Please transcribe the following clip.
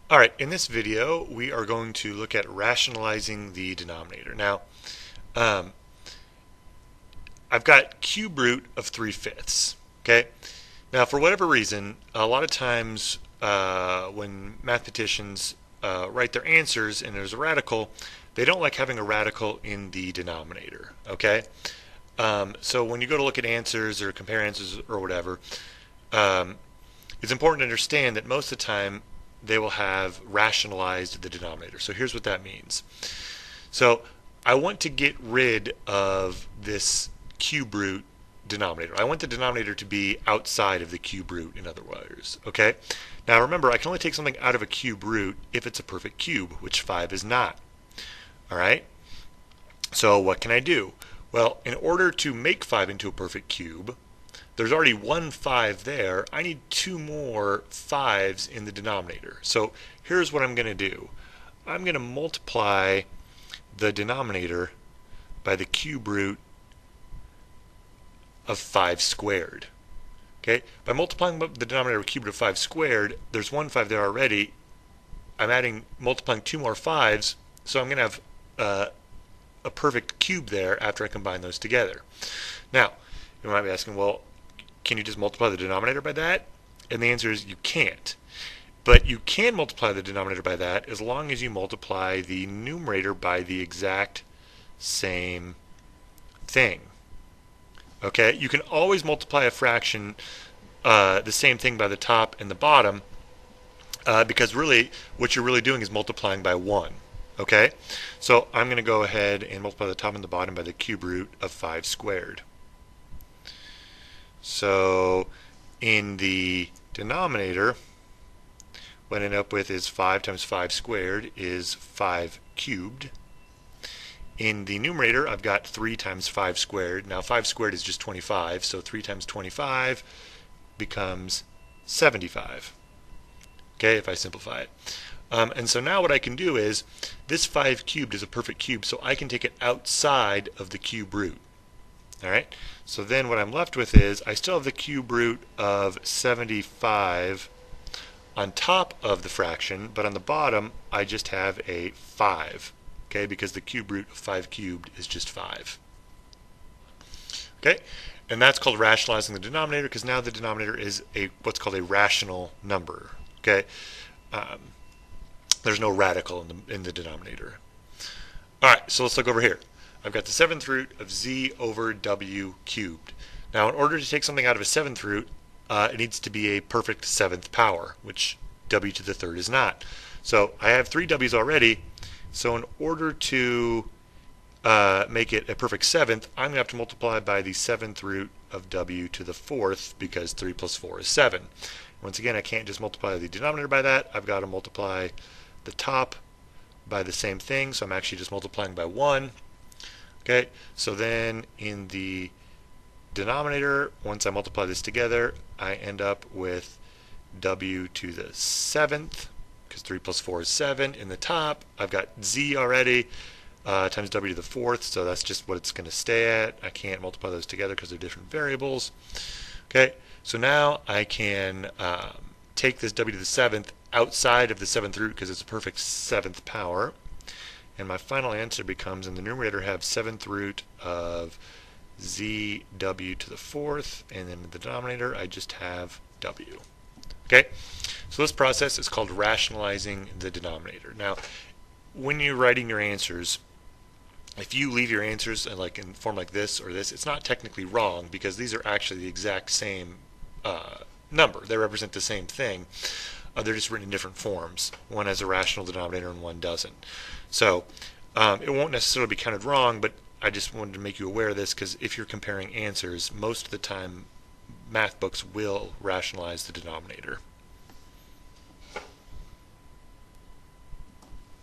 Alright, in this video we are going to look at rationalizing the denominator. Now, um, I've got cube root of 3/5. Okay? Now, for whatever reason, a lot of times when mathematicians write their answers and there's a radical, they don't like having a radical in the denominator. Okay? So when you go to look at answers or compare answers or whatever, um, it's important to understand that most of the time they will have rationalized the denominator. So here's what that means. So I want to get rid of this cube root denominator. I want the denominator to be outside of the cube root, in other words. Okay? Now remember, I can only take something out of a cube root if it's a perfect cube, which 5 is not. Alright? So what can I do? Well, in order to make 5 into a perfect cube, there's already one 5 there. I need two more 5s in the denominator. So here's what I'm going to do. I'm going to multiply the denominator by the cube root of 5 squared. Okay? By multiplying the denominator with cube root of 5 squared, there's one 5 there already. I'm multiplying two more 5s, so I'm going to have a perfect cube there after I combine those together. Now, you might be asking, well, can you just multiply the denominator by that? And the answer is you can't. But you can multiply the denominator by that as long as you multiply the numerator by the exact same thing. Okay? You can always multiply a fraction the same thing by the top and the bottom because really what you're really doing is multiplying by 1. Okay? So I'm going to go ahead and multiply the top and the bottom by the cube root of 5 squared. So in the denominator, what I end up with is 5 times 5 squared is 5 cubed. In the numerator, I've got 3 times 5 squared. Now 5 squared is just 25, so 3 times 25 becomes 75. Okay, if I simplify it. And so now what I can do is, this 5 cubed is a perfect cube, so I can take it outside of the cube root. Alright, so then what I'm left with is, I still have the cube root of 75 on top of the fraction, but on the bottom I just have a 5. Okay, because the cube root of 5 cubed is just 5. Okay, and that's called rationalizing the denominator, because now the denominator is what's called a rational number. Okay, there's no radical in the denominator. Alright, so let's look over here. I've got the 7th root of z over w cubed. Now in order to take something out of a 7th root, it needs to be a perfect 7th power, which w to the 3rd is not. So I have 3 w's already, so in order to make it a perfect 7th, I'm going to have to multiply by the 7th root of w to the 4th, because 3 plus 4 is 7. Once again, I can't just multiply the denominator by that. I've got to multiply the top by the same thing, so I'm actually just multiplying by 1. Okay, so then in the denominator, once I multiply this together, I end up with w to the 7th, because 3 plus 4 is 7. In the top, I've got z already, times w to the 4th, so that's just what it's going to stay at. I can't multiply those together because they're different variables. Okay, so now I can take this w to the 7th outside of the 7th root because it's a perfect 7th power. And my final answer becomes, in the numerator, have 7th root of zw to the 4th, and then in the denominator, I just have w. Okay, so this process is called rationalizing the denominator. Now, when you're writing your answers, if you leave your answers in form like this or this, it's not technically wrong because these are actually the exact same number. They represent the same thing. They're just written in different forms. One has a rational denominator and one doesn't. So it won't necessarily be counted wrong, but I just wanted to make you aware of this because if you're comparing answers, most of the time math books will rationalize the denominator.